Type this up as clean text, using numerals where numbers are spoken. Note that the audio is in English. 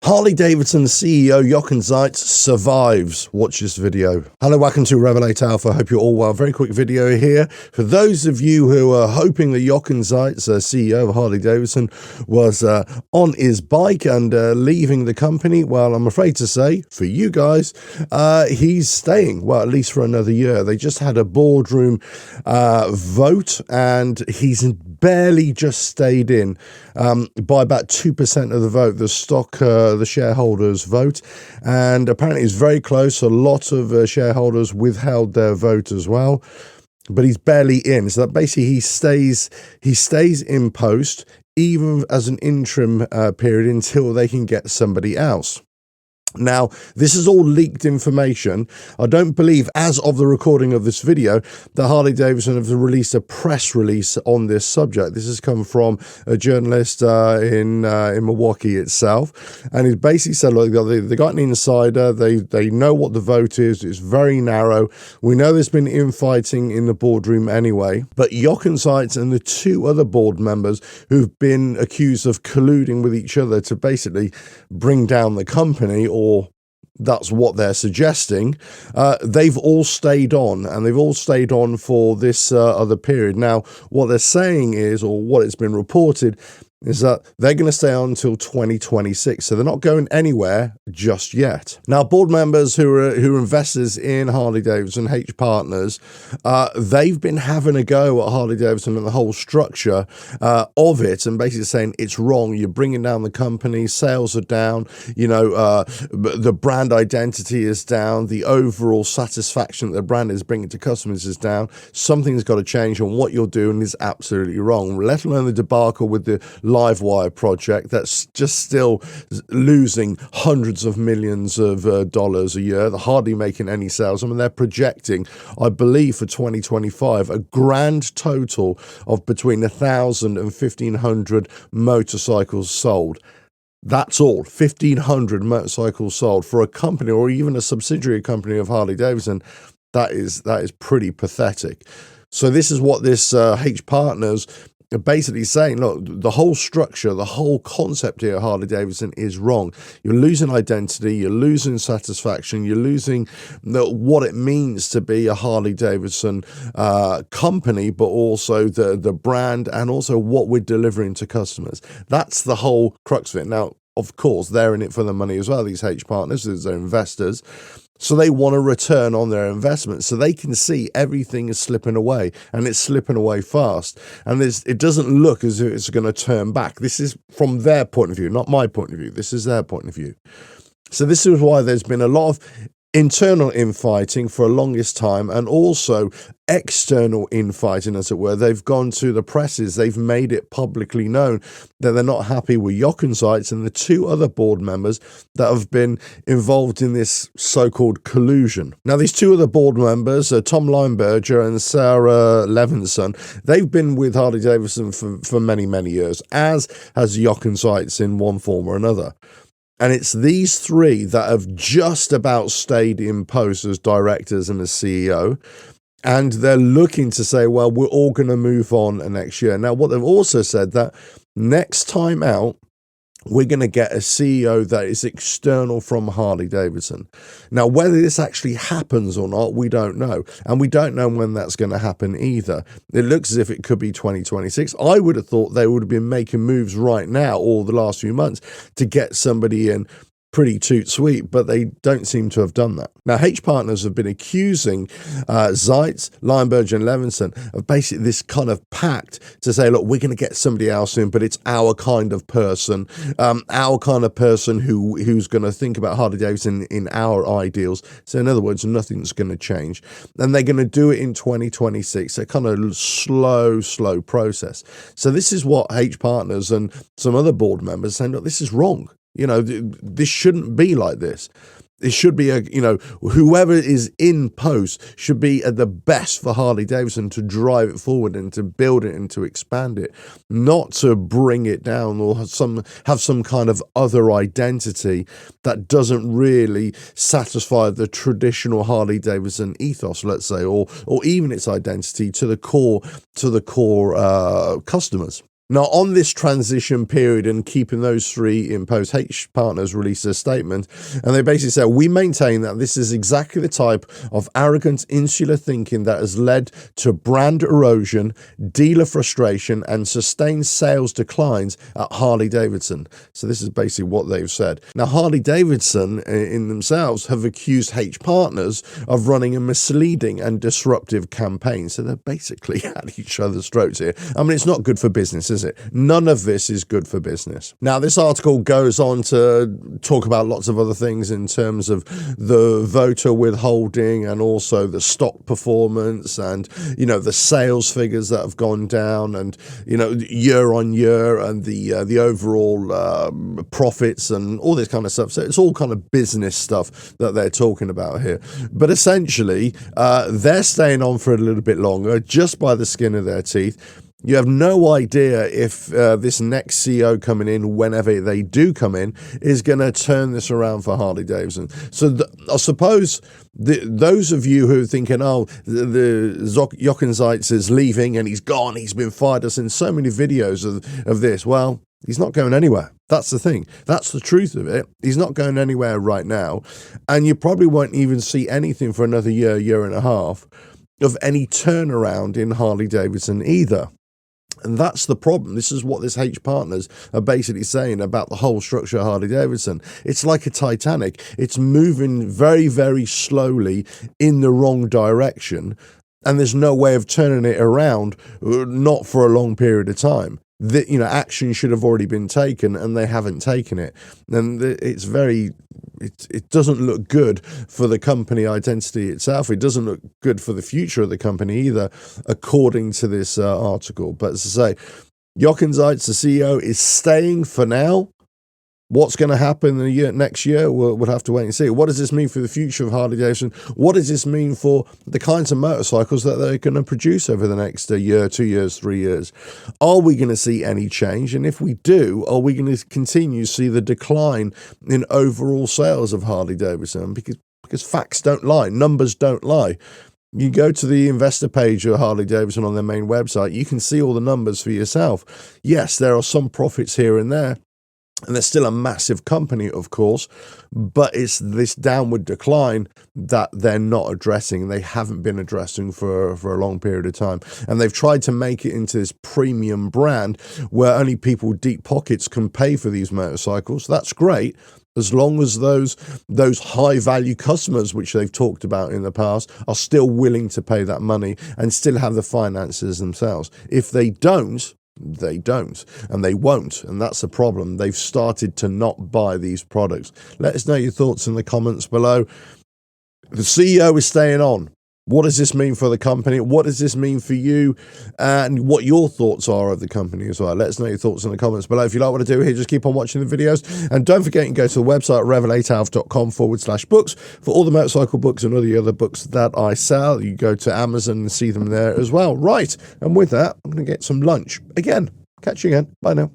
Harley Davidson CEO Jochen Zeitz survives. Watch this video. Hello, welcome to RevelatorAlf. I hope you're all well. Very quick video here. For those of you who are hoping that Jochen Zeitz, CEO of Harley Davidson, was on his bike and leaving the company, well, I'm afraid to say, for you guys, he's staying, well, at least for another year. They just had a boardroom vote, and he's barely just stayed in by about 2% of the vote. The stock, the shareholders vote, and apparently it's very close. A lot of shareholders withheld their vote as well, but he's barely in. So that basically he stays in post even as an interim period until they can get somebody else. Now, this is all leaked information. I don't believe, as of the recording of this video, that Harley Davidson have released a press release on this subject. This has come from a journalist in Milwaukee itself, and he basically said, look, they got an insider. They know what the vote is. It's very narrow. We know there's been infighting in the boardroom anyway, but Jochen Zeitz and the two other board members who've been accused of colluding with each other to basically bring down the company, or that's what they're suggesting, they've all stayed on, and they've all stayed on for this other period. Now, what they're saying is, or what it's been reported, is that they're going to stay on until 2026, so they're not going anywhere just yet. Now, board members who are investors in Harley Davidson, H Partners, they've been having a go at Harley Davidson and the whole structure of it, and basically saying it's wrong. You're bringing down the company, sales are down, you know, the brand identity is down, the overall satisfaction that the brand is bringing to customers is down. Something's got to change, and what you're doing is absolutely wrong. Let alone the debacle with the Livewire project that's just still losing hundreds of millions of dollars a year. They're hardly making any sales. I mean, they're projecting, I believe, for 2025 a grand total of between 1,000 and 1,500 motorcycles sold. That's all. 1,500 motorcycles sold for a company, or even a subsidiary company of Harley Davidson. That is pretty pathetic. So this is what this H Partners are basically saying. Look, the whole structure, the whole concept here at Harley Davidson is wrong. You're losing identity, you're losing satisfaction, you're losing what it means to be a Harley Davidson company, but also the brand, and also what we're delivering to customers. That's the whole crux of it. Now, of course, they're in it for the money as well, these H Partners, they're investors. So they want a return on their investment, so they can see everything is slipping away, and it's slipping away fast. And it doesn't look as if it's going to turn back. This is from their point of view, not my point of view. This is their point of view. So this is why there's been a lot of internal infighting for a longest time, and also external infighting, as it were. They've gone to the presses, they've made it publicly known that they're not happy with Jochen Zeitz and the two other board members that have been involved in this so-called collusion. Now, these two other board members, Tom Lineberger and Sarah Levinson, they've been with Harley Davidson for many, many years, as has Jochen Zeitz in one form or another. And it's these three that have just about stayed in post as directors and as CEO. And they're looking to say, well, we're all going to move on next year. Now, what they've also said, that next time out, we're going to get a CEO that is external from Harley Davidson. Now, whether this actually happens or not, we don't know. And we don't know when that's going to happen either. It looks as if it could be 2026. I would have thought they would have been making moves right now, or the last few months, to get somebody in pretty toot sweet, but they don't seem to have done that. Now, H Partners have been accusing Zeitz, Lineberger, and Levinson of basically this kind of pact to say, look, we're going to get somebody else in, but it's our kind of person, who's going to think about Harley Davidson in our ideals. So in other words, nothing's going to change. And they're going to do it in 2026, a kind of slow process. So this is what H Partners and some other board members are saying, look, this is wrong. You know, this shouldn't be like this. It should be whoever is in post should be at the best for Harley Davidson to drive it forward and to build it and to expand it, not to bring it down or have some kind of other identity that doesn't really satisfy the traditional Harley Davidson ethos, let's say, or even its identity to the core customers. Now, on this transition period and keeping those three in post, H Partners released a statement, and they basically said, we maintain that this is exactly the type of arrogant, insular thinking that has led to brand erosion, dealer frustration, and sustained sales declines at Harley Davidson. So this is basically what they've said. Now, Harley Davidson in themselves have accused H Partners of running a misleading and disruptive campaign. So they're basically at each other's throats here. I mean, it's not good for business, is it? None of this is good for business. Now, this article goes on to talk about lots of other things in terms of the voter withholding and also the stock performance and, you know, the sales figures that have gone down and, you know, year on year and the overall profits and all this kind of stuff. So it's all kind of business stuff that they're talking about here. But essentially, they're staying on for a little bit longer just by the skin of their teeth. You have no idea if this next CEO coming in, whenever they do come in, is going to turn this around for Harley Davidson. So I suppose those of you who are thinking, oh, Jochen Zeitz is leaving and he's gone, he's been fired. I've seen so many videos of this. Well, he's not going anywhere. That's the thing. That's the truth of it. He's not going anywhere right now. And you probably won't even see anything for another year, year and a half of any turnaround in Harley Davidson either. And that's the problem. This is what this H Partners are basically saying about the whole structure of Harley Davidson. It's like a Titanic. It's moving very, very slowly in the wrong direction. And there's no way of turning it around, not for a long period of time. Action should have already been taken, and they haven't taken it. And it's very, it doesn't look good for the company identity itself. It doesn't look good for the future of the company either, according to this article. But as I say, Jochen Zeitz, the CEO, is staying for now. What's going to happen next year? We'll have to wait and see. What does this mean for the future of Harley Davidson? What does this mean for the kinds of motorcycles that they're going to produce over the next year, 2 years, 3 years? Are we going to see any change? And if we do, are we going to continue to see the decline in overall sales of Harley Davidson? Because facts don't lie. Numbers don't lie. You go to the investor page of Harley Davidson on their main website, you can see all the numbers for yourself. Yes, there are some profits here and there. And they're still a massive company, of course, but it's this downward decline that they're not addressing. They haven't been addressing for a long period of time. And they've tried to make it into this premium brand where only people with deep pockets can pay for these motorcycles. That's great, as long as those high-value customers, which they've talked about in the past, are still willing to pay that money and still have the finances themselves. If they don't, they don't, and they won't, and that's the problem. They've started to not buy these products. Let us know your thoughts in the comments below. The CEO is staying on. What does this mean for the company? What does this mean for you? And what your thoughts are of the company as well. Let us know your thoughts in the comments below. If you like what I do here, just keep on watching the videos. And don't forget, you can go to the website, RevelatorAlf.com/books for all the motorcycle books and all the other books that I sell. You go to Amazon and see them there as well. Right. And with that, I'm going to get some lunch. Again, catch you again. Bye now.